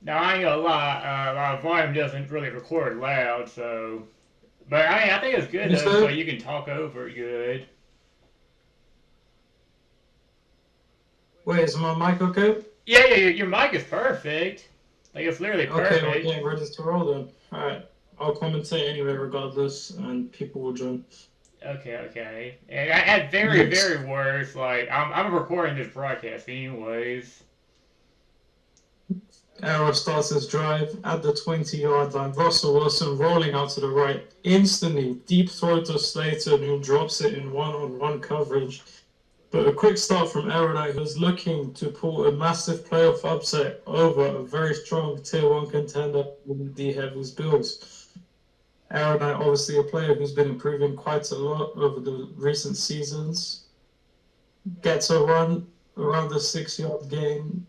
Now I ain't gonna lie, my volume doesn't really record loud, so. But I think it's good You though, so said? you can talk over it good. Wait, is my mic okay? Yeah, yeah, your mic is perfect. Like it's literally Okay, we're perfect. getting ready to roll then. Alright. I'll commentate anyway regardless, and people will join. Okay, okay. And at very, Yes. very worst, like I'm recording this broadcast anyways. Arrow starts his drive at the 20-yard line. Russell Wilson rolling out to the right. Instantly, deep throw to Slayton, who drops it in one-on-one coverage. But a quick start from Aronite, who's looking to pull a massive playoff upset over a very strong Tier 1 contender in the Heavy's Bills. Aronite, obviously a player who's been improving quite a lot over the recent seasons, gets a run around the 6-yard gain,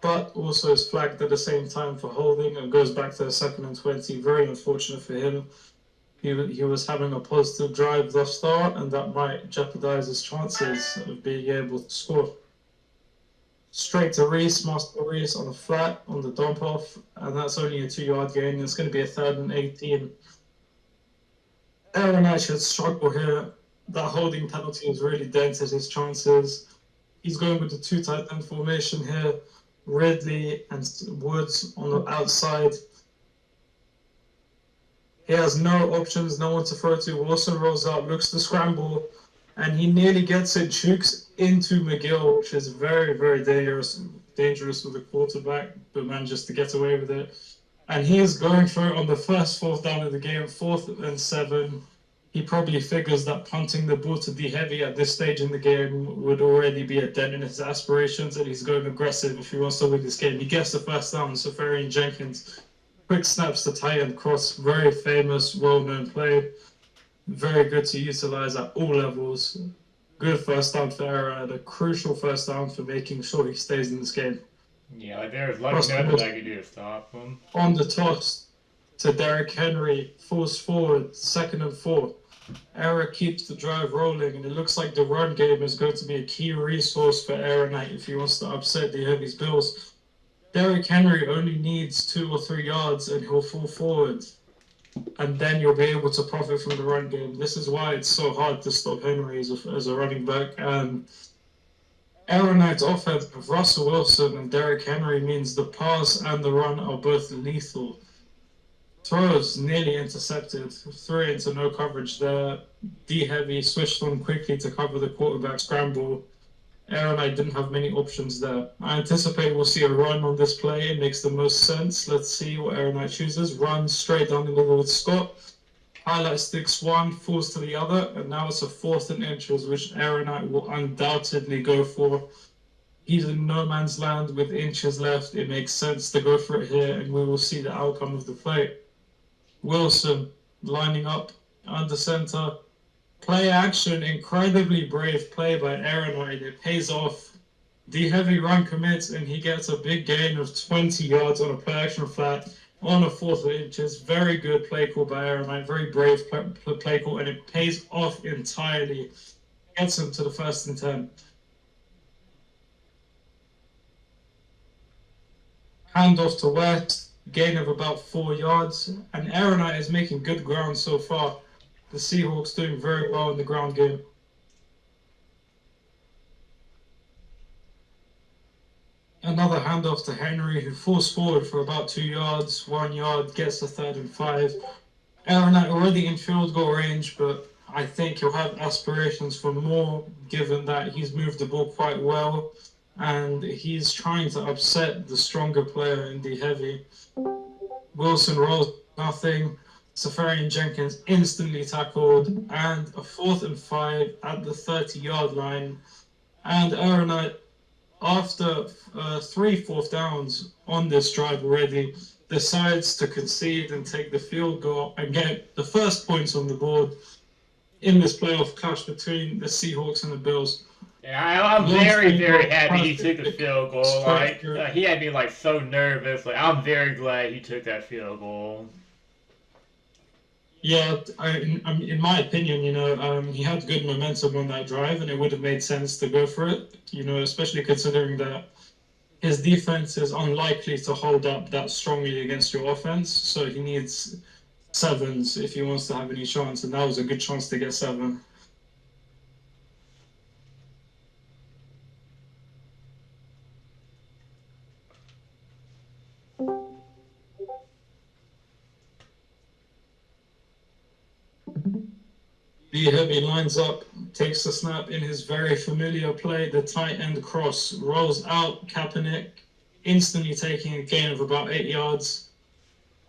but also is flagged at the same time for holding and goes back to the 2nd and 20. Very unfortunate for him. He was having a positive drive thus far, and that might jeopardize his chances of being able to score. Straight to Reese, Master Reese on the flat, on the dump off, and that's only a 2-yard gain. It's going to be a 3rd and 18. Aaron should struggle here. That holding penalty has really dented his chances. He's going with the two tight end formation here. Ridley and Woods on the outside. He has no options, no one to throw to. Wilson rolls out, looks to scramble, and he nearly gets it, chukes into McGill, which is very, very dangerous with a quarterback, but manages to get away with it. And he is going for it on the first 4th down of the game, 4th and 7. He probably figures that punting the ball to D Heavy at this stage in the game would already be a dent in his aspirations, and he's going aggressive if he wants to win this game. He gets the first down, Safarian Jenkins. Quick snaps to tight end cross, very famous, well-known play. Very good to utilize at all levels. Good first down for Era, and a crucial first down for making sure he stays in this game. Yeah, like there's like Russell nothing I Wilson can do to stop him. on the toss to Derrick Henry, force forward, 2nd and 4. Era keeps the drive rolling, and it looks like the run game is going to be a key resource for Aaronite if he wants to upset the Heavy's Bills. Derrick Henry only needs 2 or 3 yards and he'll fall forward, and then you'll be able to profit from the run game. This is why it's so hard to stop Henry as a running back. And Aaronite's offense with Russell Wilson and Derrick Henry means the pass and the run are both lethal. Throws nearly intercepted, threw into no coverage there. D Heavy switched on quickly to cover the quarterback scramble. Aaronite didn't have many options there. I anticipate we'll see a run on this play. It makes the most sense. Let's see what Aaronite chooses. Run straight down the middle with Scott. Highlight sticks one, falls to the other, and now it's a 4th and inches, which Aaronite will undoubtedly go for. He's in no man's land with inches left. It makes sense to go for it here, and we will see the outcome of the play. Wilson lining up under center. Play action, incredibly brave play by Aaronite. It pays off. The heavy run commits, and he gets a big gain of 20 yards on a play action flat on a 4th and inches. Very good play call by Aaronite. Very brave play call, and it pays off entirely. Gets him to the 1st and 10. Handoff to West, gain of about 4 yards, and Aaronite is making good ground so far. The Seahawks doing very well in the ground game. Another handoff to Henry, who falls forward for about 2 yards, 1 yard, gets the 3rd and 5. Aaronite already in field goal range, but I think he'll have aspirations for more, given that he's moved the ball quite well, and he's trying to upset the stronger player in the heavy. Wilson rolls nothing. Safarian Jenkins instantly tackled, and a 4th and 5 at the 30-yard line. And Aaronite, after 3 4th downs on this drive already, decides to concede and take the field goal and get the first points on the board in this playoff clash between the Seahawks and the Bills. Yeah, I'm Long very, field very goal, happy he took the perfect, field goal. straight Like through. he had me like so nervous. Like I'm very glad he took that field goal. Yeah, in my opinion, he had good momentum on that drive, and it would have made sense to go for it. Especially considering that his defense is unlikely to hold up that strongly against your offense, so he needs sevens if he wants to have any chance, and that was a good chance to get 7. D Heavy lines up, takes the snap in his very familiar play, the tight end cross, rolls out Kaepernick, instantly taking a gain of about 8 yards.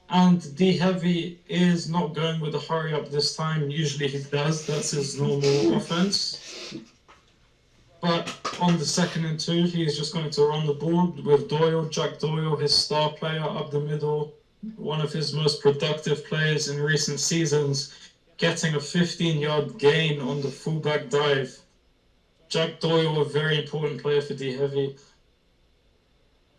And D Heavy is not going with a hurry up this time. Usually he does, that's his normal offense. But on the 2nd and 2, he's just going to run the ball with Doyle, Jack Doyle, his star player up the middle, one of his most productive players in recent seasons, getting a 15-yard gain on the fullback dive. Jack Doyle, a very important player for D Heavy.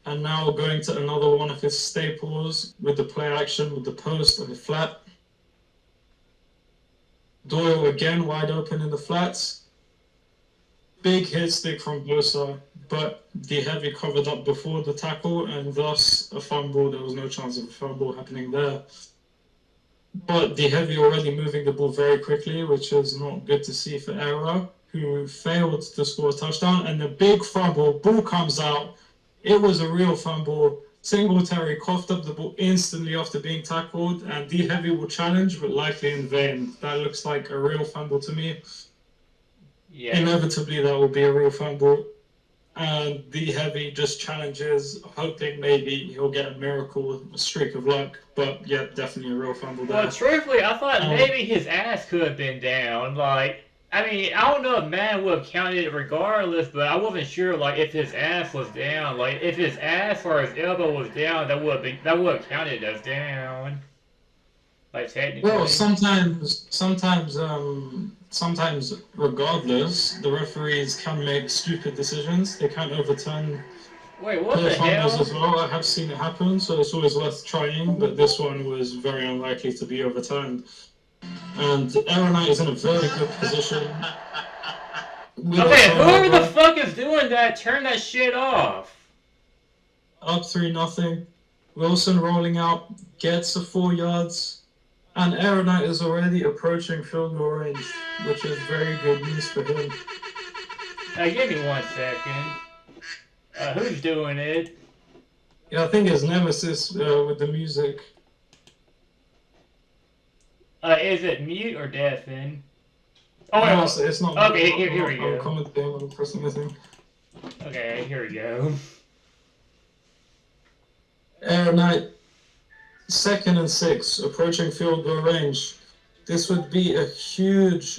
And now going to another one of his staples with the play action with the post and the flat. Doyle again wide open in the flats. Big hit stick from Bosa, but D Heavy covered up before the tackle and thus a fumble. There was no chance of a fumble happening there. But D Heavy already moving the ball very quickly, which is not good to see for Era, who failed to score a touchdown. And the big fumble, ball comes out. It was a real fumble. Singletary coughed up the ball instantly after being tackled, and D Heavy will challenge, but likely in vain. That looks like a real fumble to me. Yeah. Inevitably, that will be a real fumble. And D Heavy just challenges, hoping maybe he'll get a miracle, a streak of luck. But yeah, definitely a real fumble there. Well, truthfully, I thought maybe his ass could have been down. Like, I mean, I don't know if man would have counted it regardless, but I wasn't sure, like, if his ass was down. Like, if his ass or his elbow was down, that would have counted as down. Like, technically. Well, sometimes, regardless, the referees can make stupid decisions. They can't overturn Wait, what the the fumbles hell? as well. I have seen it happen, so it's always worth trying, but this one was very unlikely to be overturned. And Aaronite is in a very good position. Okay, whoever the fuck is doing that, turn that shit off. Up 3-0. Wilson rolling out, gets a 4 yards. And Aaronite is already approaching field goal range, which is very good news for him. Give me 1 second. Who's doing it? Yeah, I think it's Nemesis with the music. Is it mute or deafen? Oh, no, it's not. Okay, here we go. I'm commenting on pressing the thing. Okay, here we go. Aaronite, 2nd and 6, approaching field goal range. This would be a huge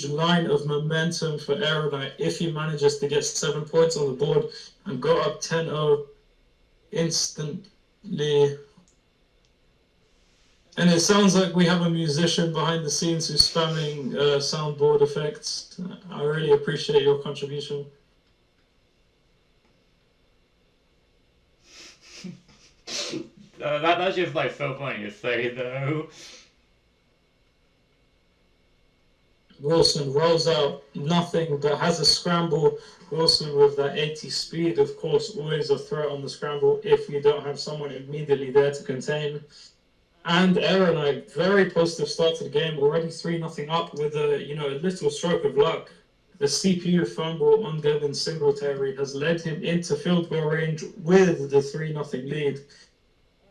line of momentum for Aaronite if he manages to get 7 points on the board and go up 10-0 instantly. And it sounds like we have a musician behind the scenes who's spamming soundboard effects. I really appreciate your contribution. That's just like so funny to say, though. Wilson rolls out nothing but has a scramble. Wilson with that 80 speed, of course, always a threat on the scramble if you don't have someone immediately there to contain. And Aaronite, very positive start to the game, already 3-0 up with a little stroke of luck. The CPU fumble on Devin Singletary has led him into field goal range with the 3-0 lead.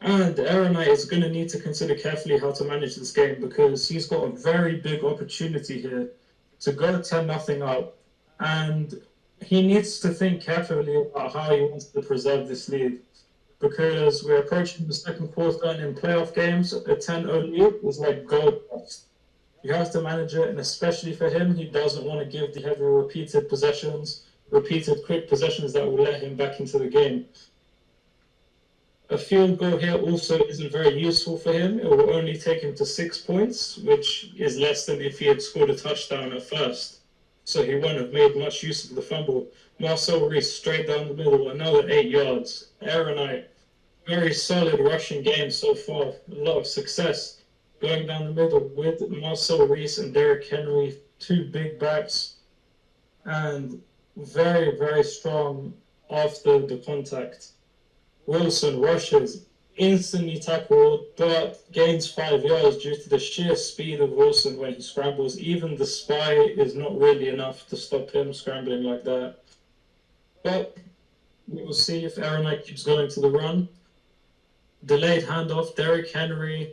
And Aaronite is going to need to consider carefully how to manage this game because he's got a very big opportunity here to go 10-0 up. And he needs to think carefully about how he wants to preserve this lead because we're approaching the second quarter and in playoff games, a 10-0 lead is like gold dust. You have to manage it, and especially for him, he doesn't want to give the heavy repeated quick possessions that will let him back into the game. A field goal here also isn't very useful for him. It will only take him to 6 points, which is less than if he had scored a touchdown at first. So he won't have made much use of the fumble. Marcel Reese straight down the middle, another 8 yards. Aaronite, very solid rushing game so far. A lot of success going down the middle with Marcel Reese and Derrick Henry, 2 big backs. And very, very strong after the contact. Wilson rushes, instantly tackled, but gains 5 yards due to the sheer speed of Wilson when he scrambles. Even the spy is not really enough to stop him scrambling like that. But we will see if Aaron Knight keeps going to the run. Delayed handoff, Derrick Henry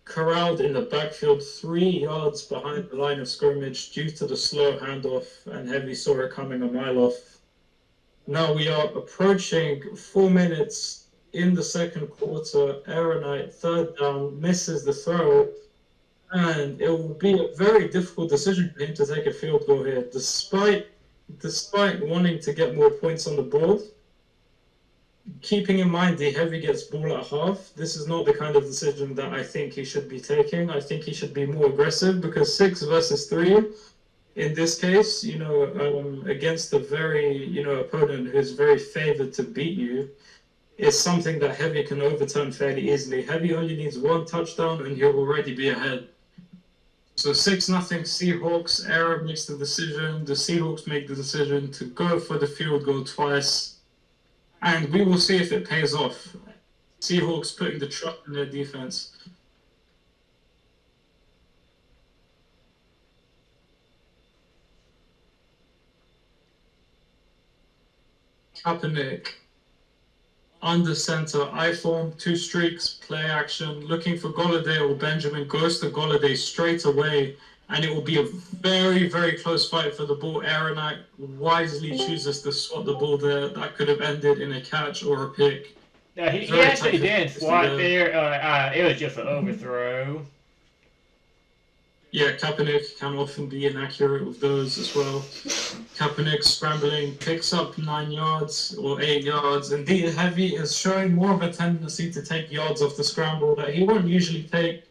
corralled in the backfield 3 yards behind the line of scrimmage due to the slow handoff, and Heavy saw it coming a mile off. Now we are approaching 4 minutes in the second quarter. Aaron Knight, third down, misses the throw, and it will be a very difficult decision for him to take a field goal here, despite wanting to get more points on the board. Keeping in mind the Heavy gets ball at half, this is not the kind of decision that I think he should be taking. I think he should be more aggressive, because 6 versus 3, in this case, against a very, opponent who's very favored to beat you, is something that Heavy can overturn fairly easily. Heavy only needs 1 touchdown and he'll already be ahead. So 6-0 Seahawks. Aaron makes the decision. The Seahawks make the decision to go for the field goal twice. And we will see if it pays off. Seahawks putting the trust in their defense. Kaepernick. Under center, I form 2 streaks, play action, looking for Golladay or Benjamin, goes to Golladay straight away, and it will be a very, very close fight for the ball. Aaron Knight wisely chooses to swat the ball there. That could have ended in a catch or a pick. He actually didn't swat there. It was just an overthrow. Yeah, Kaepernick can often be inaccurate with those as well. Kaepernick scrambling, picks up 9 yards or 8 yards. Indeed, Heavy is showing more of a tendency to take yards off the scramble that he won't usually take.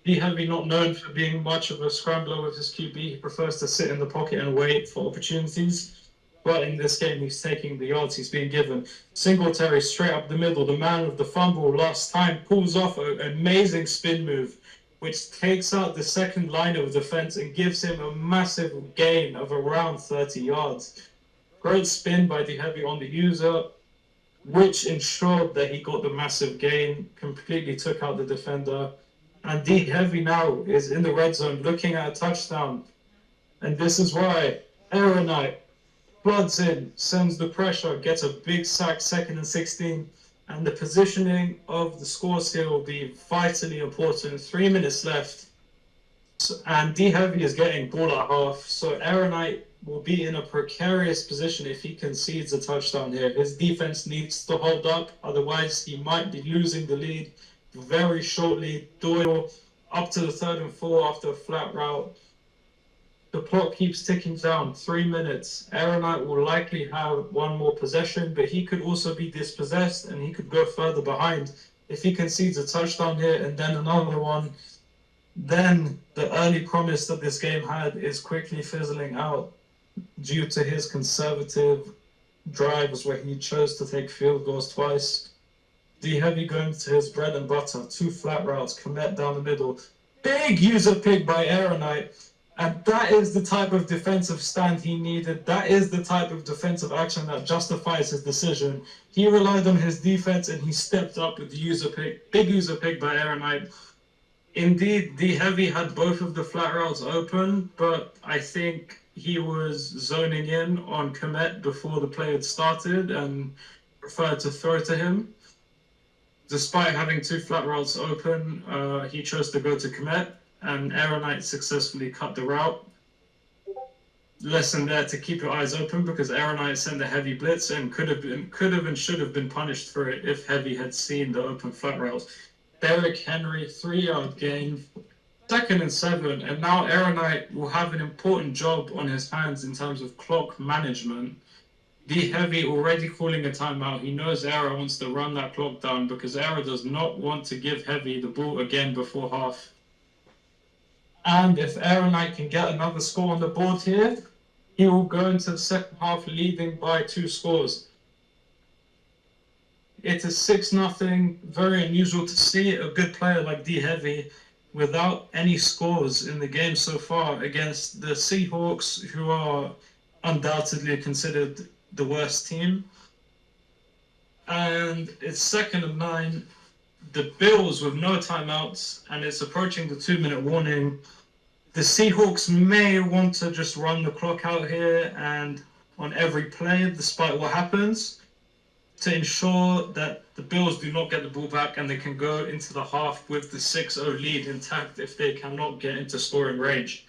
Heavy not known for being much of a scrambler with his QB. He prefers to sit in the pocket and wait for opportunities. But in this game, he's taking the yards he's being given. Singletary straight up the middle. The man with the fumble last time pulls off an amazing spin move, which takes out the second line of defense and gives him a massive gain of around 30 yards. Great spin by the Heavy on the user, which ensured that he got the massive gain, completely took out the defender. And the Heavy now is in the red zone looking at a touchdown. And this is why Aaron Knight floods in, sends the pressure, gets a big sack, 2nd and 16. And the positioning of the scores here will be vitally important. 3 minutes left. And D Heavy is getting ball at half. So Aaron Knight will be in a precarious position if he concedes a touchdown here. His defense needs to hold up. Otherwise, he might be losing the lead very shortly. Doyle up to the 3rd and 4 after a flat route. The clock keeps ticking down. 3 minutes. Aaron Knight will likely have 1 more possession, but he could also be dispossessed and he could go further behind. If he concedes a touchdown here and then another one, then the early promise that this game had is quickly fizzling out due to his conservative drives where he chose to take field goals twice. D Heavy going to his bread and butter. 2 flat routes, Komet down the middle. Big user pick by Aaron Knight. And that is the type of defensive stand he needed. That is the type of defensive action that justifies his decision. He relied on his defense and he stepped up with the user pick. Big user pick by Aaron Knight. Indeed, D Heavy had both of the flat routes open, but I think he was zoning in on Komet before the play had started and preferred to throw to him. Despite having 2 flat routes open, he chose to go to Komet. And Aaron Knight successfully cut the route. Lesson there to keep your eyes open, because Aaron Knight sent a heavy blitz and could have and should have been punished for it if Heavy had seen the open flat routes. Derrick Henry, 3-yard gain, 2nd and 7, and now Aaron Knight will have an important job on his hands in terms of clock management. D Heavy already calling a timeout. He knows Aaron wants to run that clock down because Aaron does not want to give Heavy the ball again before half. And if Aaron Knight can get another score on the board here, he will go into the second half leading by 2 scores. It is 6-0. Very unusual to see a good player like D Heavy without any scores in the game so far against the Seahawks, who are undoubtedly considered the worst team. And it's 2nd and 9. The Bills with no timeouts, and it's approaching the 2-minute warning. The Seahawks may want to just run the clock out here and on every play, despite what happens, to ensure that the Bills do not get the ball back and they can go into the half with the 6-0 lead intact if they cannot get into scoring range.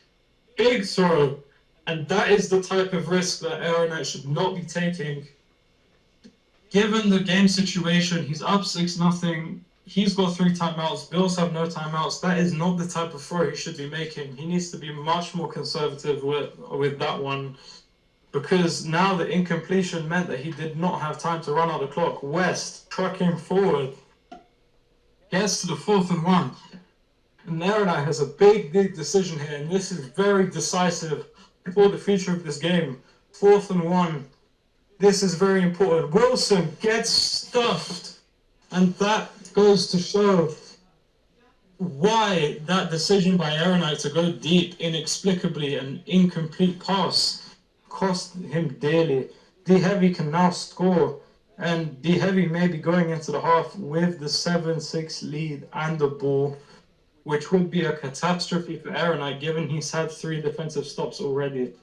Big throw, and that is the type of risk that Aaron should not be taking. Given the game situation, he's up 6-0. He's got 3 timeouts. Bills have no timeouts. That is not the type of throw he should be making. He needs to be much more conservative with that one, because now the incompletion meant that he did not have time to run out the clock. West, trucking forward, gets to the 4th and 1. And Aaron has a big decision here, and this is very decisive for the future of this game. 4th and 1. This is very important. Wilson gets stuffed, and that goes to show why that decision by Aaron to go deep inexplicably, an incomplete pass, cost him dearly. D Heavy can now score, and D Heavy may be going into the half with the 7-6 lead and the ball, which would be a catastrophe for Aaron given he's had 3 defensive stops already.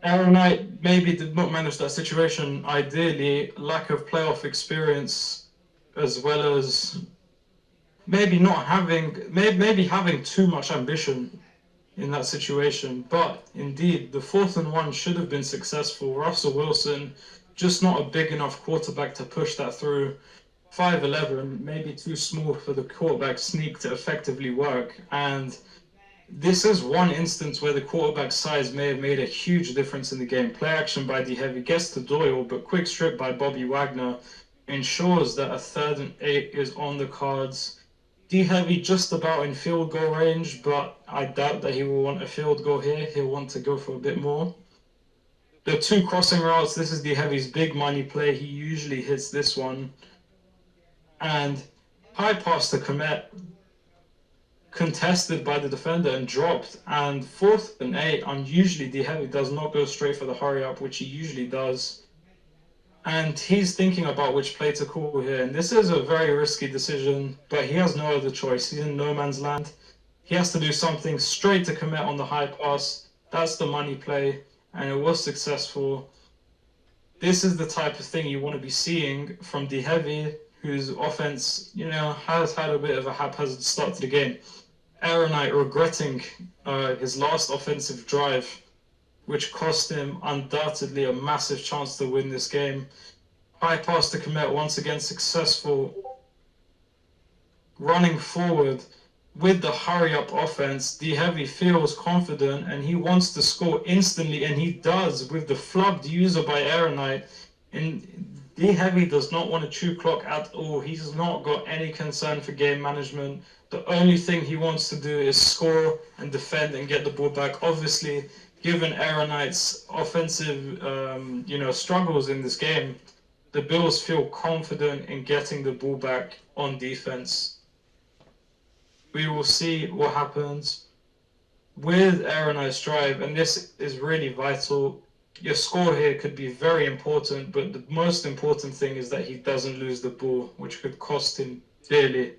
Aaron maybe did not manage that situation ideally, lack of playoff experience, as well as maybe having too much ambition in that situation. But indeed, the 4th and 1 should have been successful. Russell Wilson, just not a big enough quarterback to push that through. 5'11", maybe too small for the quarterback sneak to effectively work. And this is one instance where the quarterback size may have made a huge difference in the game. Play action by D Heavy gets to Doyle, but quick strip by Bobby Wagner ensures that a 3rd and 8 is on the cards. D Heavy just about in field goal range, but I doubt that he will want a field goal here. He'll want to go for a bit more. The 2 crossing routes, this is D Heavy's big money play. He usually hits this one. And high pass to Komet, contested by the defender and dropped. And 4th and 8, unusually D Heavy does not go straight for the hurry up, which he usually does. And he's thinking about which play to call here. And this is a very risky decision, but he has no other choice. He's in no man's land. He has to do something straight to commit on the high pass. That's the money play, and it was successful. This is the type of thing you want to be seeing from D Heavy, whose offense, has had a bit of a haphazard start to the game. Aaron regretting his last offensive drive, which cost him undoubtedly a massive chance to win this game. High pass to Komet, once again successful. Running forward with the hurry-up offense, D Heavy feels confident and he wants to score instantly, and he does with the flubbed user by Aaron. And D Heavy does not want to chew clock at all. He's not got any concern for game management. The only thing he wants to do is score and defend and get the ball back. Obviously, given Aaron offensive, struggles in this game, the Bills feel confident in getting the ball back on defense. We will see what happens with Aaron drive, and this is really vital. Your score here could be very important, but the most important thing is that he doesn't lose the ball, which could cost him dearly.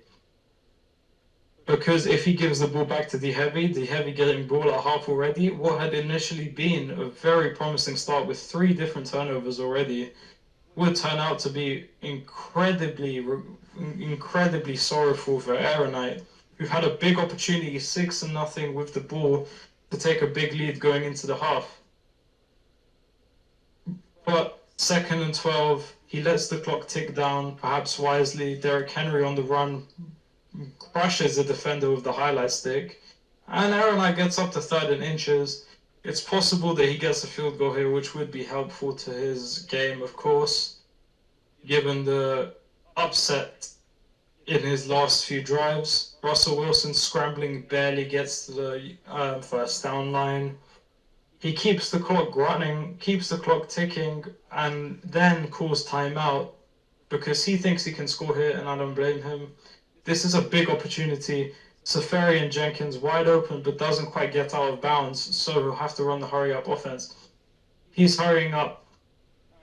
Because if he gives the ball back to D Heavy getting ball at half already, what had initially been a very promising start with 3 different turnovers already, would turn out to be incredibly sorrowful for Aaron, who had a big opportunity, 6-0 with the ball, to take a big lead going into the half. But 2nd and 12, he lets the clock tick down, perhaps wisely. Derrick Henry on the run crushes the defender with the highlight stick, and Aaron gets up to 3rd and inches. It's possible that he gets a field goal here, which would be helpful to his game, of course, given the upset in his last few drives. Russell Wilson scrambling barely gets to the first down line. He keeps the clock running, keeps the clock ticking, and then calls timeout because he thinks he can score here, and I don't blame him. This is a big opportunity. Safarian Jenkins wide open, but doesn't quite get out of bounds, so he'll have to run the hurry-up offense. He's hurrying up.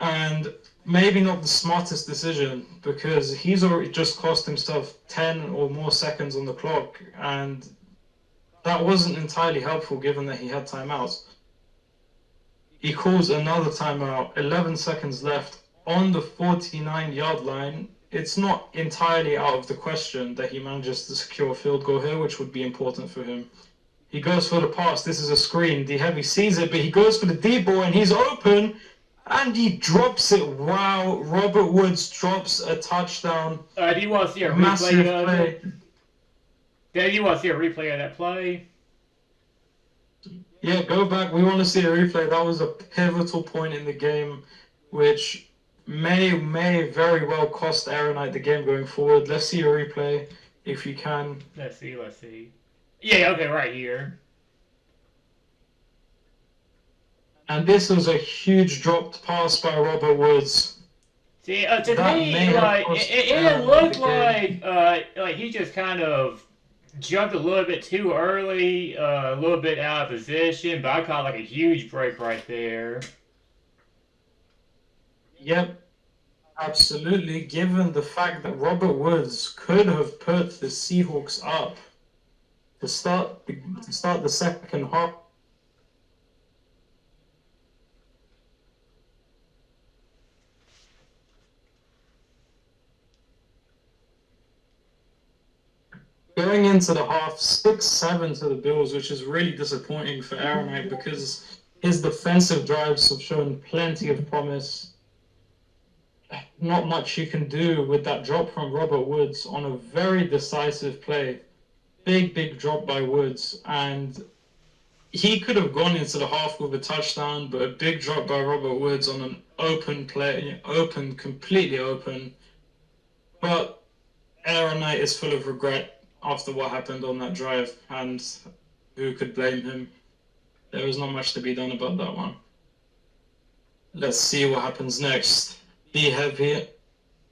And maybe not the smartest decision because he's already just cost himself 10 or more seconds on the clock, and that wasn't entirely helpful given that he had timeouts. He calls another timeout, 11 seconds left on the 49-yard line. It's not entirely out of the question that he manages to secure a field goal here, which would be important for him. He goes for the pass. This is a screen. D Heavy sees it, but he goes for the deep ball, and he's open, and he drops it. Wow, Robert Woods drops a touchdown. Do you want to see a Massive replay of play. it? Yeah, you want to see a replay of that play? Yeah, go back. We want to see a replay. That was a pivotal point in the game, which may very well cost Aaron Knight the game going forward. Let's see a replay if you can. Let's see. Yeah, okay, right here. And this was a huge dropped pass by Robert Woods. See, to me, like it looked like he just kind of jumped a little bit too early, a little bit out of position, but I caught like a huge break right there. Yep, absolutely. Given the fact that Robert Woods could have put the Seahawks up to start the second half. Going into the half, 6-7 to the Bills, which is really disappointing for Aaron Knight because his defensive drives have shown plenty of promise. Not much you can do with that drop from Robert Woods on a very decisive play. Big drop by Woods, and he could have gone into the half with a touchdown, but a big drop by Robert Woods on an open play, completely open. But Aaron Knight is full of regret after what happened on that drive, and who could blame him? There was not much to be done about that one. Let's see what happens next. D Heavy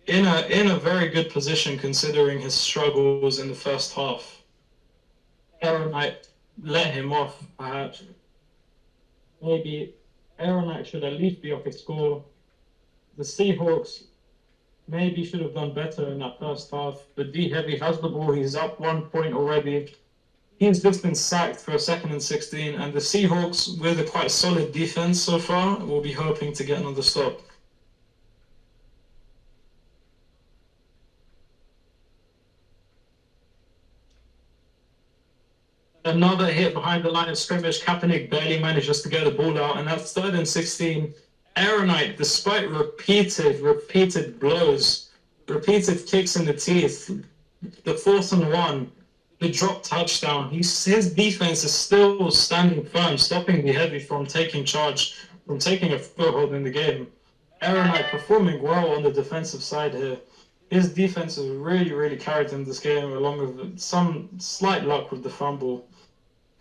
in a very good position considering his struggles in the first half. Aaron Knight let him off, perhaps. Maybe Aaron Knight should at least be off his score. The Seahawks maybe should have done better in that first half, but D Heavy has the ball. He's up 1 point already. He's just been sacked for a 2nd and 16, and the Seahawks, with a quite solid defense so far, will be hoping to get another stop. Another hit behind the line of scrimmage. Kaepernick barely manages to get the ball out, and that's 3rd and 16. Aaron Knight, despite repeated blows, repeated kicks in the teeth, the 4th and 1, the drop touchdown, his defense is still standing firm, stopping the Heavy from taking charge, from taking a foothold in the game. Aaron Knight performing well on the defensive side here. His defense has really carried him this game, along with some slight luck with the fumble.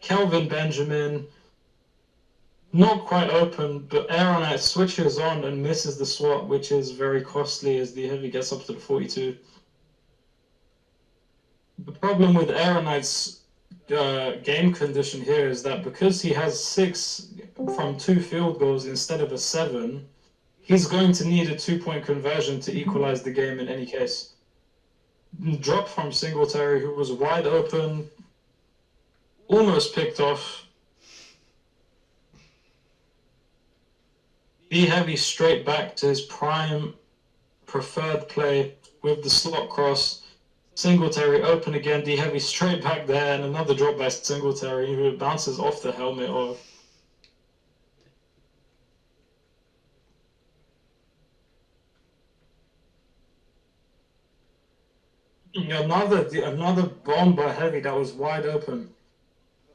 Kelvin Benjamin, not quite open, but Aaron Knight switches on and misses the swat, which is very costly as the Heavy gets up to the 42. The problem with Aaron Knight's game condition here is that because he has 6 from 2 field goals instead of a 7, he's going to need a 2-point conversion to equalize the game in any case. Drop from Singletary, who was wide open, almost picked off. D Heavy straight back to his prime preferred play with the slot cross. Singletary open again, D Heavy straight back there, and another drop by Singletary, who bounces off the helmet of another bomb by Heavy that was wide open,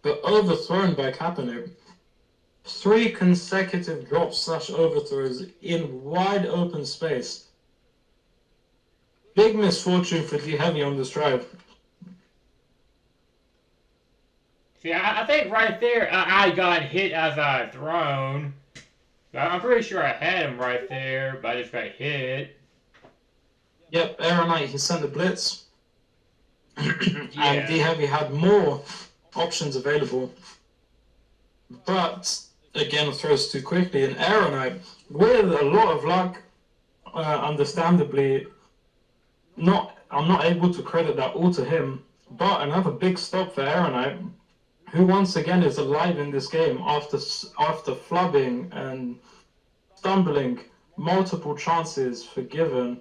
but overthrown by Kaepernick. 3 consecutive drops / overthrows in wide open space. Big misfortune for D Heavy on this drive. See, I think right there I got hit as I had thrown. I'm pretty sure I had him right there, but I just got hit. Yep, Aaron Knight, he sent the blitz. Yeah. And D Heavy had more options available. But again, throws too quickly, and Aaron Knight with a lot of luck, understandably, I'm not able to credit that all to him. But another big stop for Aaronite, who once again is alive in this game after flubbing and stumbling, multiple chances forgiven.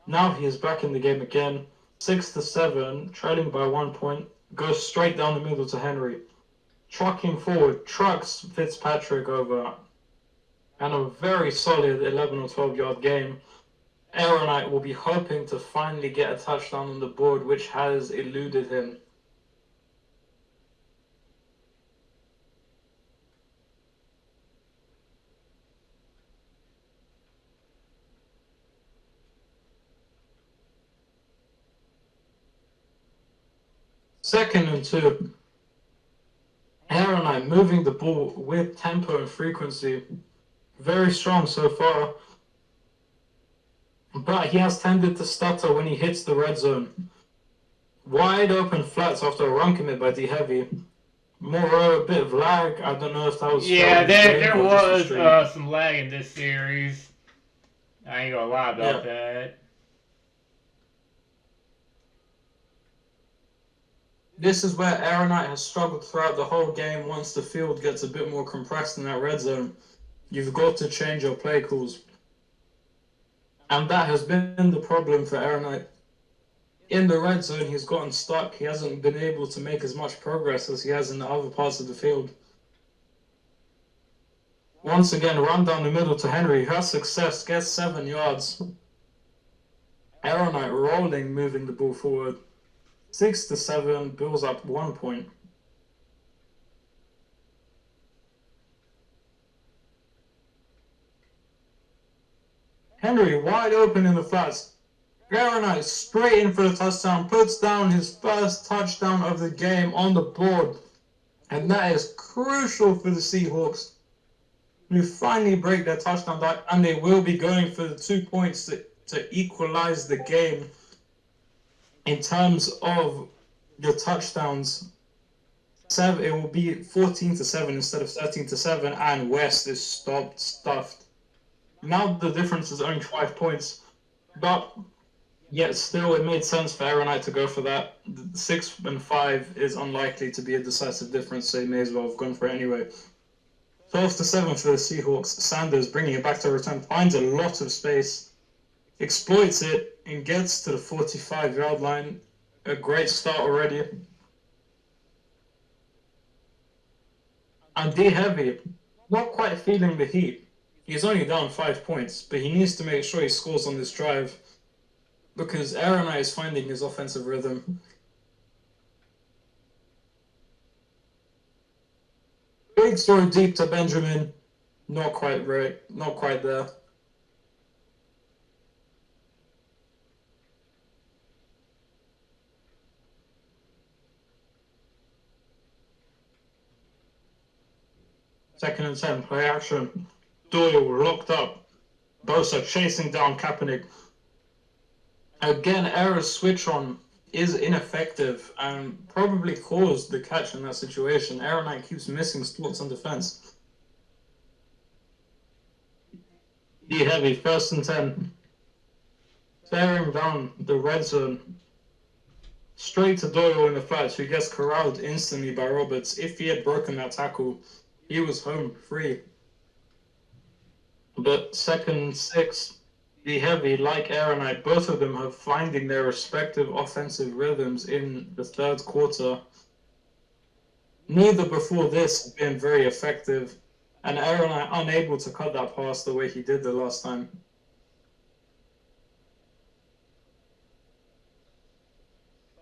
Now he is back in the game again, 6-7, trailing by 1 point, goes straight down the middle to Henry, trucking forward, trucks Fitzpatrick over, and a very solid 11 or 12 yard game. Aaronite will be hoping to finally get a touchdown on the board, which has eluded him. Second and 2. Aaronite moving the ball with tempo and frequency. Very strong so far. But he has tended to stutter when he hits the red zone. Wide open flats after a run commit by D Heavy. More a bit of lag. I don't know if that was Yeah, there or just the was stream. some lag in this series. I ain't gonna lie about that. This is where Aaronite has struggled throughout the whole game. Once the field gets a bit more compressed in that red zone, you've got to change your play calls. And that has been the problem for Aaronite. In the red zone, he's gotten stuck. He hasn't been able to make as much progress as he has in the other parts of the field. Once again, run down the middle to Henry, who has success, gets 7 yards. Aaronite rolling, moving the ball forward. 6-7, Bills up 1 point. Henry wide open in the flats. Aaronite straight in for the touchdown, puts down his first touchdown of the game on the board. And that is crucial for the Seahawks, who finally break their touchdown, and they will be going for the 2 points to equalize the game in terms of the touchdowns. It will be 14-7 instead of 13-7, and West is stuffed. Now the difference is only 5 points, but yet still it made sense for Aaronite to go for that. 6 and 5 is unlikely to be a decisive difference, so he may as well have gone for it anyway. 12-7 for the Seahawks. Sanders bringing it back to return, finds a lot of space, exploits it, and gets to the 45-yard line. A great start already. And D Heavy, not quite feeling the heat. He's only down 5 points, but he needs to make sure he scores on this drive because Aaronite is finding his offensive rhythm. Big throw deep to Benjamin. Not quite right. Not quite there. Second and 10, play action. Doyle locked up. Bosa chasing down Kaepernick. Again, error's switch on is ineffective and probably caused the catch in that situation. Aaronite keeps missing spots on defense. D Heavy, first and 10. Staring down the red zone. Straight to Doyle in the flats, who gets corralled instantly by Roberts. If he had broken that tackle, he was home free. But second and 6, D Heavy, like Aaronite, both of them have finding their respective offensive rhythms in the third quarter. Neither before this have been very effective, and Aaronite unable to cut that pass the way he did the last time.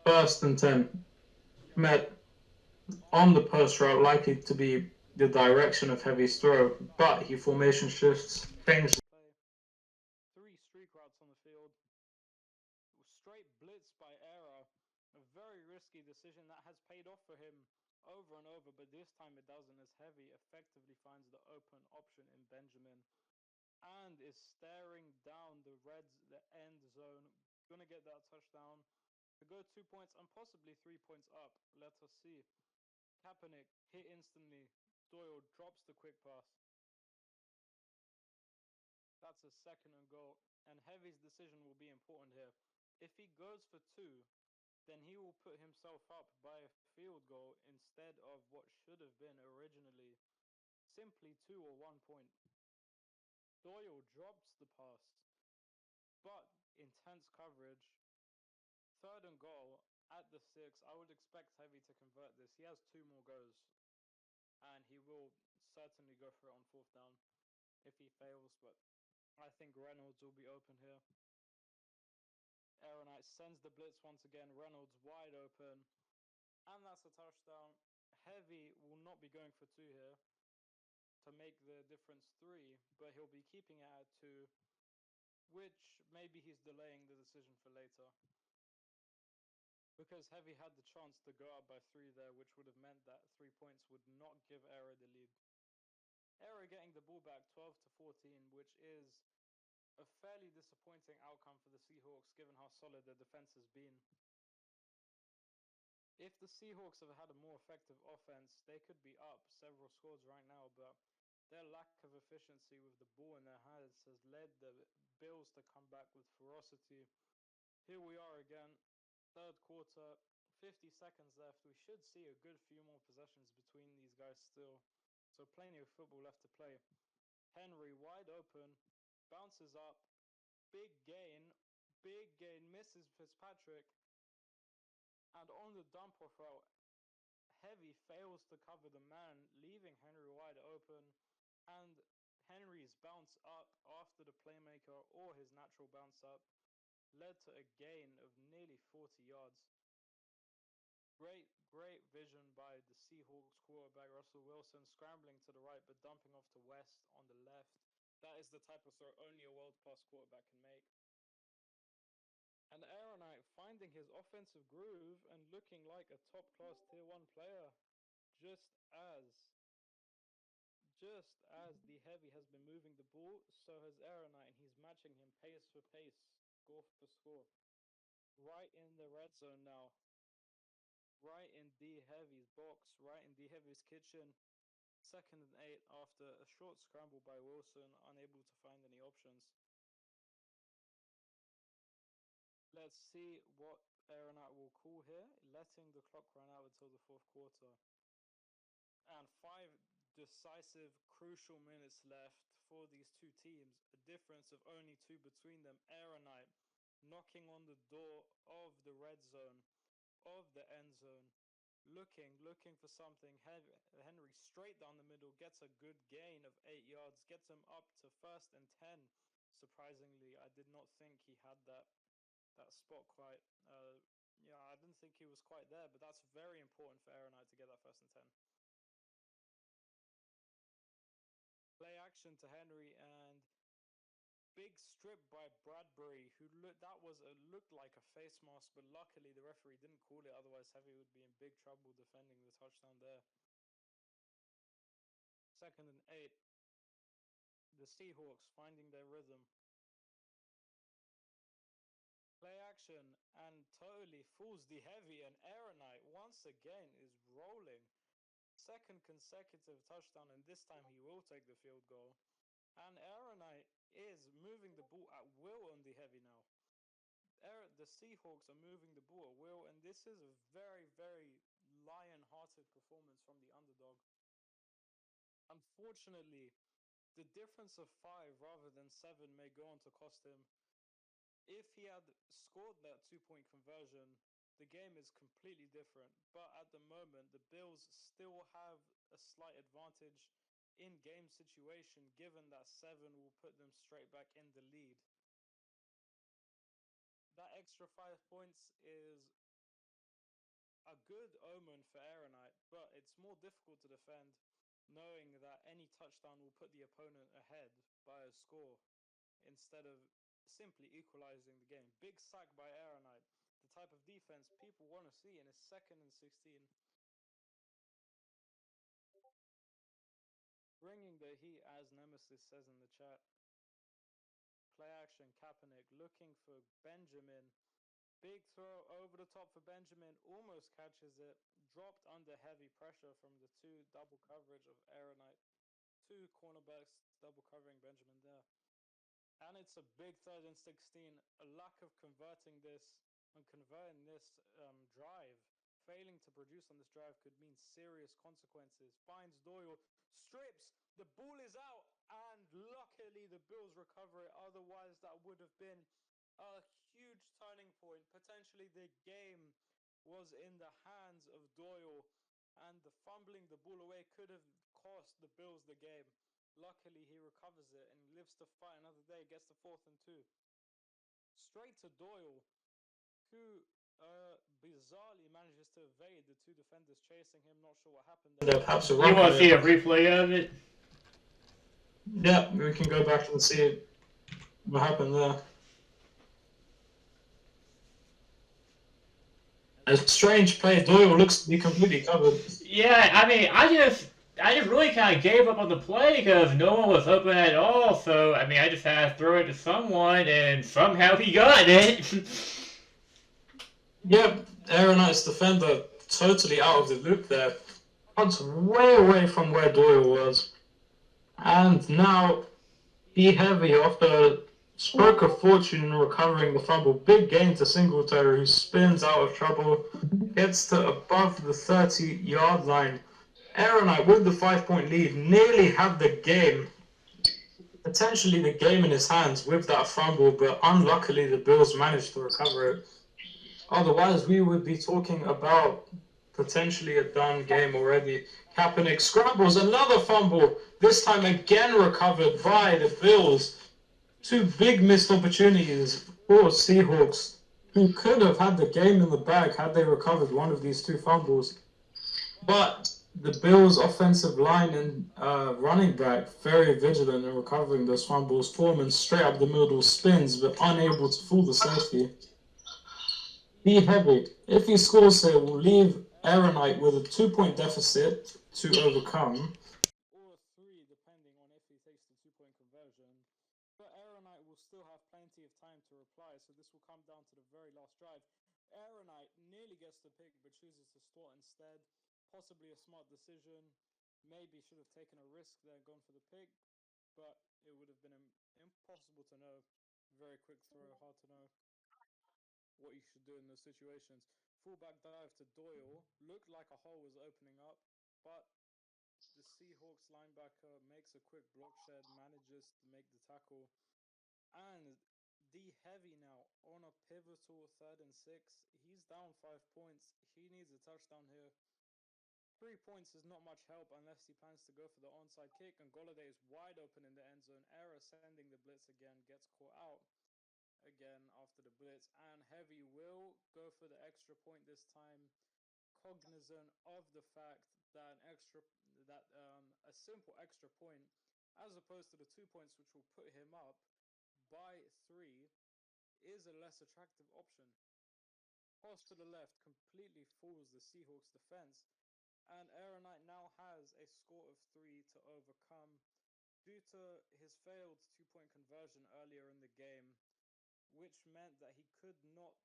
First and 10. Met on the post route, likely to be the direction of Heavy's throw, but he formation shifts, changes play. 3 streak routes on the field. Straight blitz by Era. A very risky decision that has paid off for him over and over, but this time it doesn't, as Heavy effectively finds the open option in Benjamin and is staring down the end zone. Gonna get that touchdown to go 2 points and possibly 3 points up. Let us see. Kaepernick hit instantly. Doyle drops the quick pass. That's a 2nd and goal, and Heavy's decision will be important here. If he goes for 2, then he will put himself up by a field goal instead of what should have been originally simply 2 or 1 point. Doyle drops the pass, but intense coverage. 3rd and goal at the 6. I would expect Heavy to convert this. He has 2 more goes, and he will certainly go for it on 4th down if he fails, but I think Reynolds will be open here. Aaronite sends the blitz once again. Reynolds wide open, and that's a touchdown. Heavy will not be going for 2 here to make the difference 3, but he'll be keeping it at 2, which maybe he's delaying the decision for later. Because Heavy had the chance to go up by 3 there, which would have meant that 3 points would not give Era the lead. Era getting the ball back 12-14, which is a fairly disappointing outcome for the Seahawks given how solid their defense has been. If the Seahawks have had a more effective offense, they could be up several scores right now, but their lack of efficiency with the ball in their hands has led the Bills to come back with ferocity. Here we are again, 3rd quarter, 50 seconds left. We should see a good few more possessions between these guys still, so plenty of football left to play. Henry wide open, bounces up, big gain, misses Fitzpatrick, and on the dump off route, Heavy fails to cover the man, leaving Henry wide open, and Henry's bounce up after the playmaker or his natural bounce up led to a gain of nearly 40 yards. Great vision by the Seahawks quarterback Russell Wilson, scrambling to the right but dumping off to West on the left. That is the type of throw only a world-class quarterback can make. And Aaronite finding his offensive groove and looking like a top-class Tier 1 player, just as the Heavy has been moving the ball, so has Aaronite, and he's matching him pace for pace, score for score. Right in the red zone now. Right in D Heavy's box, right in D Heavy's kitchen. 2nd and 8 after a short scramble by Wilson, unable to find any options. Let's see what Aaronite will call here, letting the clock run out until the 4th quarter. And 5 decisive, crucial minutes left for these two teams. A difference of only 2 between them. Aaronite knocking on the door of the red zone, of the end zone, looking for something. Henry straight down the middle, gets a good gain of 8 yards, gets him up to 1st and 10. Surprisingly, I did not think he had that spot quite. I didn't think he was quite there, but that's very important for Aaronite to get that 1st and 10. Play action to Henry and big strip by Bradbury, who looked like a face mask, but luckily the referee didn't call it. Otherwise, Heavy would be in big trouble defending the touchdown there. 2nd and 8. The Seahawks finding their rhythm. Play action and totally fools the Heavy, and Aaronite once again is rolling. 2nd consecutive touchdown, and this time he will take the field goal. And Aaronite is moving the ball at will on the Heavy now. The Seahawks are moving the ball at will, and this is a very, very lion-hearted performance from the underdog. Unfortunately, the difference of 5 rather than 7 may go on to cost him. If he had scored that 2-point conversion, the game is completely different. But at the moment, the Bills still have a slight advantage in game situation, given that 7 will put them straight back in the lead. That extra 5 points is a good omen for Aaronite, but it's more difficult to defend knowing that any touchdown will put the opponent ahead by a score instead of simply equalizing the game. Big sack by Aaronite, the type of defense people want to see in a 2nd and 16. Bringing the heat, as Nemesis says in the chat. Play action, Kaepernick looking for Benjamin. Big throw over the top for Benjamin, almost catches it, dropped under heavy pressure from the 2 double coverage of Aaronite. 2 cornerbacks double covering Benjamin there. and it's a big 3rd and 16. A lack of converting this drive, failing to produce on this drive could mean serious consequences. Finds Doyle, strips, the ball is out, and luckily the Bills recover it. Otherwise, that would have been a huge turning point. Potentially, the game was in the hands of Doyle, and the fumbling the ball away could have cost the Bills the game. Luckily, he recovers it and lives to fight another day, gets the 4th and 2. Straight to Doyle, who bizarrely manages to evade the two defenders chasing him. Not sure what happened there. Perhaps a You run want to see play. a replay of it? Yeah, we can go back and see what happened there. A strange play. Doyle looks to be completely covered. Yeah, I mean, I just really kind of gave up on the play because no one was open at all. So I mean, I just had to throw it to someone, and somehow he got it. Yep, Aaron Knight's defender totally out of the loop there. Puts way away from where Doyle was. And now Be Heavy, after stroke of fortune in recovering the fumble, big gain to Singletary, who spins out of trouble, gets to above the 30-yard line. Aaron Knight with the 5-point lead nearly had the game, potentially the game in his hands with that fumble, but unluckily the Bills managed to recover it. Otherwise, we would be talking about potentially a done game already. Kaepernick scrambles, another fumble, this time again recovered by the Bills. Two big missed opportunities for Seahawks, who could have had the game in the bag had they recovered one of these two fumbles. But the Bills' offensive line and running back very vigilant in recovering those fumbles. Foreman straight up the middle spins, but unable to fool the safety. Be Heavy, if he scores here, will leave Aaron Knight with a 2-point deficit to overcome. Or 3, depending on if he takes the 2-point conversion. But Aaron Knight will still have plenty of time to reply, so this will come down to the very last drive. Aaron Knight nearly gets the pick, but chooses to start instead. Possibly a smart decision. Maybe should have taken a risk there and gone for the pick, but it would have been impossible to know. Very quick throw, hard to know what you should do in those situations. Fullback dive to Doyle. Looked like a hole was opening up, but the Seahawks linebacker makes a quick block shed, manages to make the tackle. And D Heavy now on a pivotal 3rd and 6. He's down 5 points. He needs a touchdown here. 3 points is not much help unless he plans to go for the onside kick. And Golladay is wide open in the end zone. Error sending the blitz again, gets caught out again after the blitz. And Heavy will go for the extra point this time, cognizant of the fact that a simple extra point, as opposed to the 2 points which will put him up by 3, is a less attractive option. Pass to the left completely fools the Seahawks defense, and Aaron Knight now has a score of 3 to overcome due to his failed 2-point conversion earlier in the game, which meant that he could not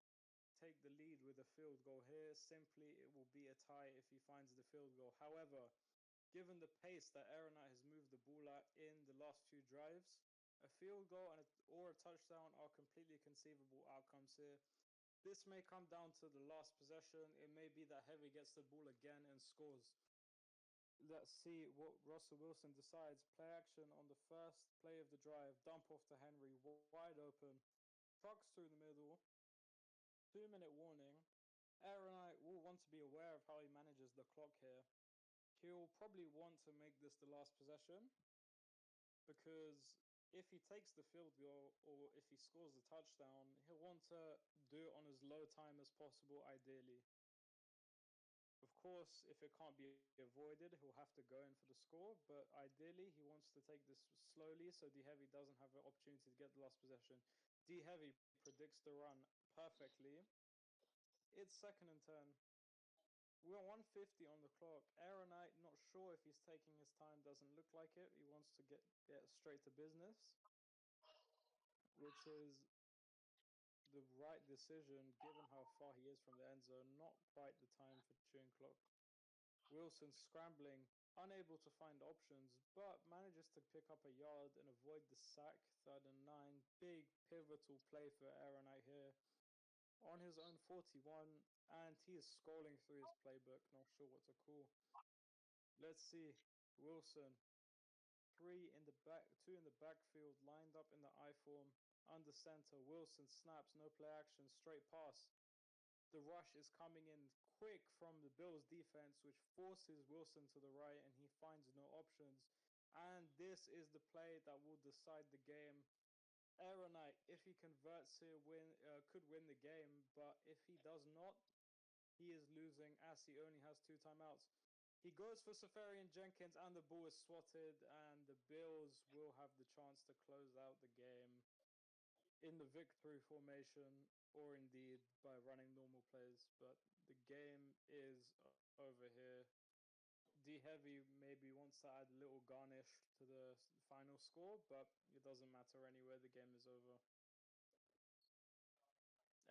take the lead with a field goal here. Simply, it will be a tie if he finds the field goal. However, given the pace that Aaron Knight has moved the ball at in the last 2 drives, a field goal or a touchdown are completely conceivable outcomes here. This may come down to the last possession. It may be that Heavy gets the ball again and scores. Let's see what Russell Wilson decides. Play action on the first play of the drive. Dump off to Henry, wide open. Trucks through the middle. 2-minute warning. Aaron Knight will want to be aware of how he manages the clock here. He'll probably want to make this the last possession, because if he takes the field goal or if he scores the touchdown, he'll want to do it on as low time as possible, ideally. Of course, if it can't be avoided, he'll have to go in for the score, but ideally he wants to take this slowly so D Heavy doesn't have an opportunity to get the last possession. D Heavy predicts the run perfectly. It's 2nd and 10. We're 150 on the clock. Aaron Knight, not sure if he's taking his time, doesn't look like it. He wants to get straight to business, which is the right decision given how far he is from the end zone. Not quite the time for chewing clock. Wilson scrambling, unable to find options, but manages to pick up a yard and avoid the sack. 3rd and 9. Big pivotal play for Aaronite here on his own 41, and he is scrolling through his playbook, not sure what to call. Let's see. Wilson, 3 in the back, 2 in the backfield, lined up in the I form, under center. Wilson snaps, no play action, straight pass. The rush is coming in quick from the Bills defense, which forces Wilson to the right, and he finds no options. And this is the play that will decide the game. Aaronite, if he converts here, could win the game, but if he does not, he is losing as he only has 2 timeouts. He goes for Safarian Jenkins, and the ball is swatted, and the Bills will have the chance to close out the game in the victory formation, or indeed by running normal plays. But the game is over here. D Heavy maybe wants to add a little garnish to the final score, but it doesn't matter anyway. The game is over.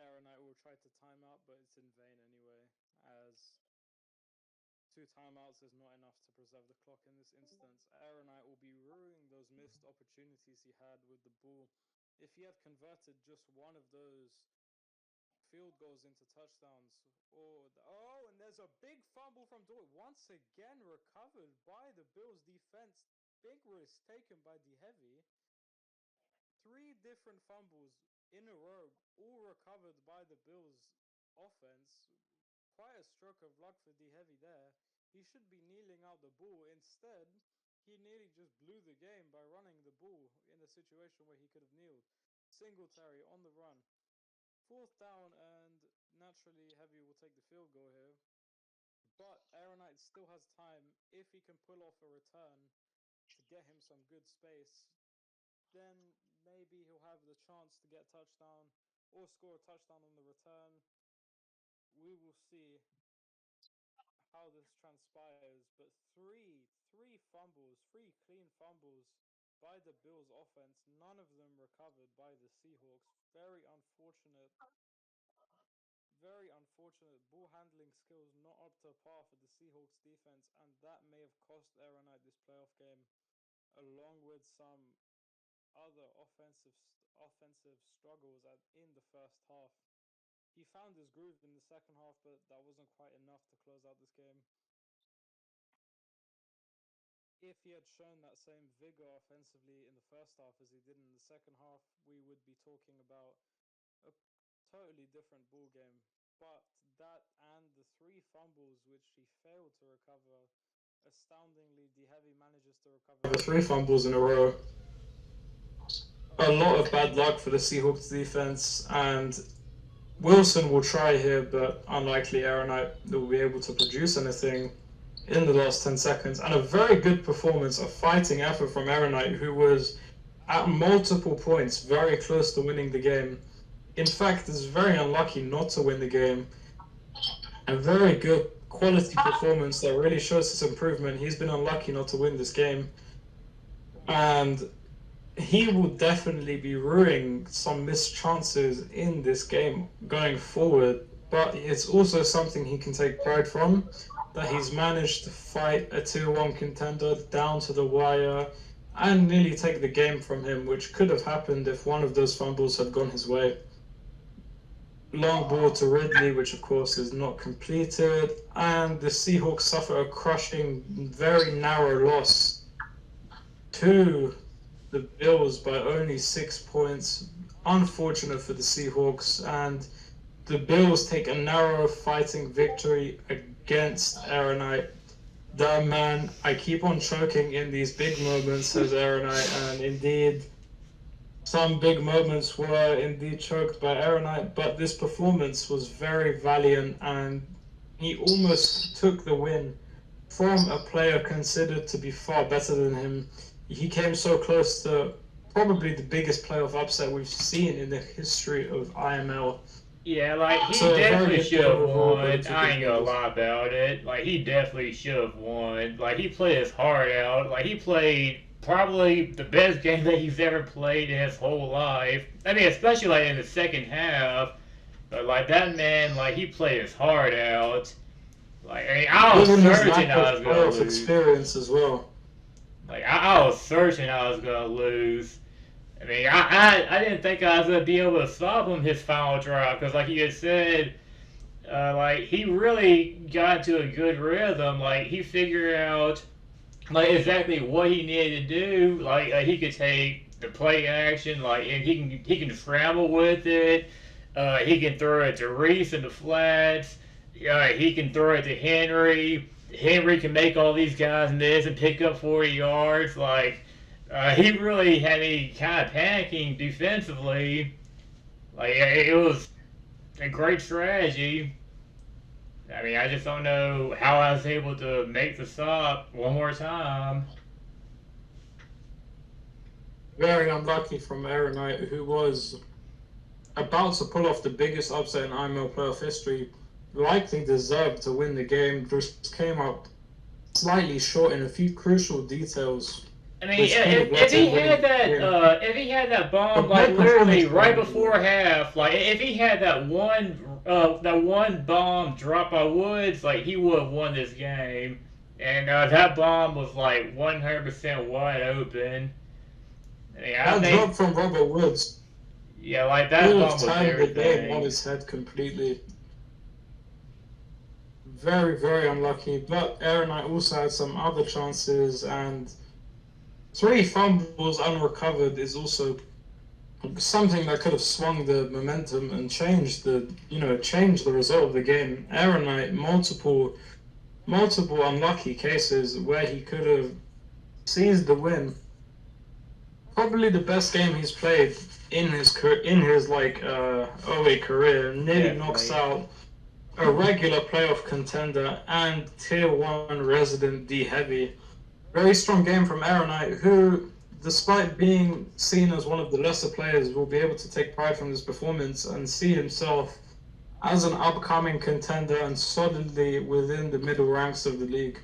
Aaronite will try to time out, but it's in vain anyway, as 2 timeouts is not enough to preserve the clock in this instance. Aaronite will be ruining those missed opportunities he had with the ball. If he had converted just one of those field goals into touchdowns, and there's a big fumble from Dort, once again recovered by the Bills defense. Big risk taken by D Heavy. 3 different fumbles in a row, all recovered by the Bills offense. Quite a stroke of luck for D Heavy there. He should be kneeling out the ball. Instead, he nearly just blew the game by running the ball in a situation where he could have kneeled. Singletary on the run. 4th down, and naturally Heavy will take the field goal here. But Aaronite still has time. If he can pull off a return to get him some good space, then maybe he'll have the chance to get a touchdown or score a touchdown on the return. We will see how this transpires, but three fumbles, 3 clean fumbles by the Bills offense, none of them recovered by the Seahawks. Very unfortunate ball handling skills not up to par for the Seahawks defense, and that may have cost Aaronite this playoff game, along with some other offensive struggles in the first half. He found his groove in the second half, but that wasn't quite enough to close out this game. If he had shown that same vigor offensively in the first half as he did in the second half, we would be talking about a totally different ball game. But that and the 3 fumbles which he failed to recover, astoundingly, D Heavy manages to recover 3 fumbles in a row. A lot of bad luck for the Seahawks defense, and Wilson will try here, but unlikely Aaronite will be able to produce anything in the last 10 seconds. And a very good performance, a fighting effort from Aaronite, who was at multiple points very close to winning the game. In fact, is very unlucky not to win the game. A very good quality performance that really shows his improvement. He's been unlucky not to win this game, and he will definitely be ruining some missed chances in this game going forward. But it's also something he can take pride from, that he's managed to fight a 2-1 contender down to the wire and nearly take the game from him, which could have happened if one of those fumbles had gone his way. Long ball to Ridley, which of course is not completed, and the Seahawks suffer a crushing, very narrow loss to the Bills by only 6 points. Unfortunate for the Seahawks, and the Bills take a narrow fighting victory against Aaronite. The man, I keep on choking in these big moments, says Aaronite, and indeed, some big moments were indeed choked by Aaronite, but this performance was very valiant, and he almost took the win from a player considered to be far better than him. He came so close to probably the biggest playoff upset we've seen in the history of IML. Yeah, like, he definitely should have won. I ain't gonna lie about it. Like, he definitely should have won. Like, he played his heart out. Like, he played probably the best game that he's ever played in his whole life. I mean, especially, like, in the second half. But, like, that man, like, he played his heart out. Like, I mean, I was Given his certain lack I of was gonna playoff lose. experience as well. Like, I was certain I was gonna lose. I mean, I didn't think I was gonna be able to stop him his final drive because, like you had said, like he really got into a good rhythm. Like he figured out like exactly what he needed to do. Like he could take the play action, like and he can scramble with it. He can throw it to Reese in the flats. He can throw it to Henry. Henry can make all these guys miss and pick up 40 yards. Like he really had me kind of panicking defensively. Like it was a great strategy. I mean, I just don't know how I was able to make the stop one more time. Very unlucky from Aaron Knight, who was about to pull off the biggest upset in IML playoff history. Likely deserved to win the game, just came up slightly short in a few crucial details. I mean, Which kind of if lets he him win had the that, game. if he had that bomb But like no literally performance right from before half, like if he had that one bomb dropped by Woods, like he would have won this game. And that bomb was like 100% wide open. I mean, I that think, drop from Robert Woods yeah, like that could have bomb was turned the game on everything. its head completely. Very, very unlucky. But Aaron Knight also had some other chances, and 3 fumbles unrecovered is also something that could have swung the momentum and changed the result of the game. Aaron Knight, multiple unlucky cases where he could have seized the win. Probably the best game he's played in his OA career. Nearly knocks Definitely. out a regular playoff contender and tier 1 resident D heavy. Very strong game from Aaron Knight, who, despite being seen as one of the lesser players, will be able to take pride from this performance and see himself as an upcoming contender and solidly within the middle ranks of the league.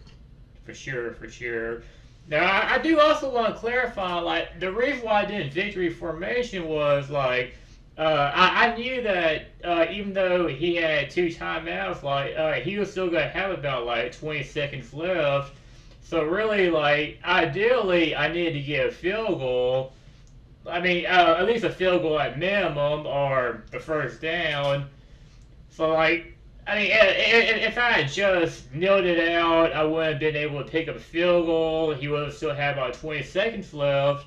For sure, for sure. Now, I do also want to clarify, like, the reason why I did victory formation was, like, I knew that even though he had 2 timeouts, like, he was still going to have about, like, 20 seconds left. So, really, like, ideally, I needed to get a field goal. I mean, at least a field goal at minimum, or the first down. So, like, I mean, if I had just nailed it out, I wouldn't have been able to pick up a field goal. He would have still had about 20 seconds left.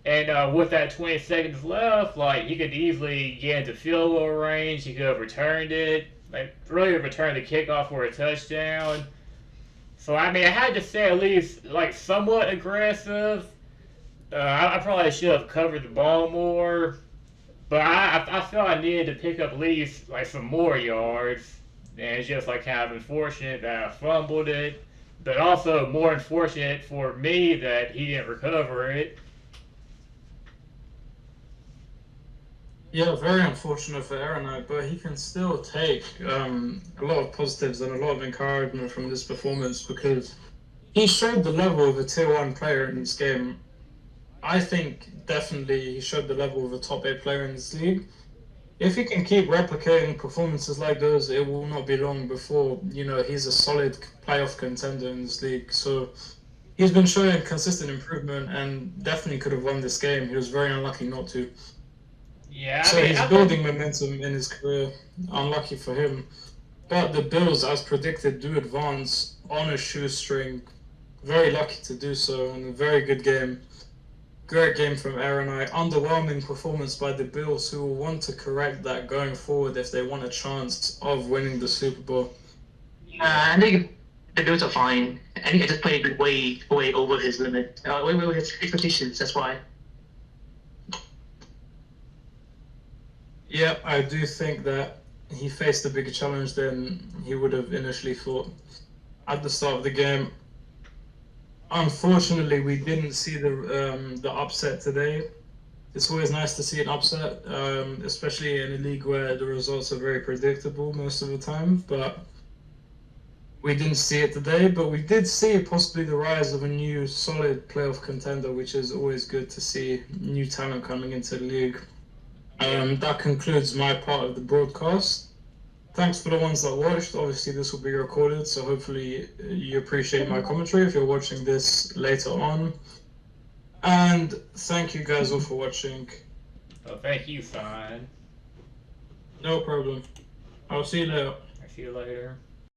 And with that 20 seconds left, like, he could easily get into field goal range. He could have returned it. Like, really returned the kickoff for a touchdown. So, I mean, I had to say at least, like, somewhat aggressive. I probably should have covered the ball more. But I felt I needed to pick up at least like some more yards, and it's just like kind of unfortunate that I fumbled it, but also more unfortunate for me that he didn't recover it. Yeah, very unfortunate for Aaron Knight, but he can still take a lot of positives and a lot of encouragement from this performance because he showed the level of a tier 1 player in this game. I think definitely he showed the level of a top 8 player in this league. If he can keep replicating performances like those, it will not be long before, he's a solid playoff contender in this league. So he's been showing consistent improvement and definitely could have won this game. He was very unlucky not to. Yeah, I So mean, he's building momentum in his career. Unlucky for him. But the Bills, as predicted, do advance on a shoestring. Very lucky to do so, and a very good game. Great game from Aaron Knight. Underwhelming performance by the Bills, who will want to correct that going forward if they want a chance of winning the Super Bowl. I think the Bills are fine. I think he just played way over his limit, way over his expectations. That's why. Yeah, I do think that he faced a bigger challenge than he would have initially thought at the start of the game. Unfortunately, we didn't see the upset today. It's always nice to see an upset, especially in a league where the results are very predictable most of the time. But we didn't see it today. But we did see possibly the rise of a new solid playoff contender, which is always good to see new talent coming into the league. That concludes my part of the broadcast. thanks for the ones that watched. Obviously, this will be recorded, so hopefully you appreciate my commentary if you're watching this later on. And thank you guys all for watching. Well, thank you, Fine. No problem. I'll see you later. I'll see you later.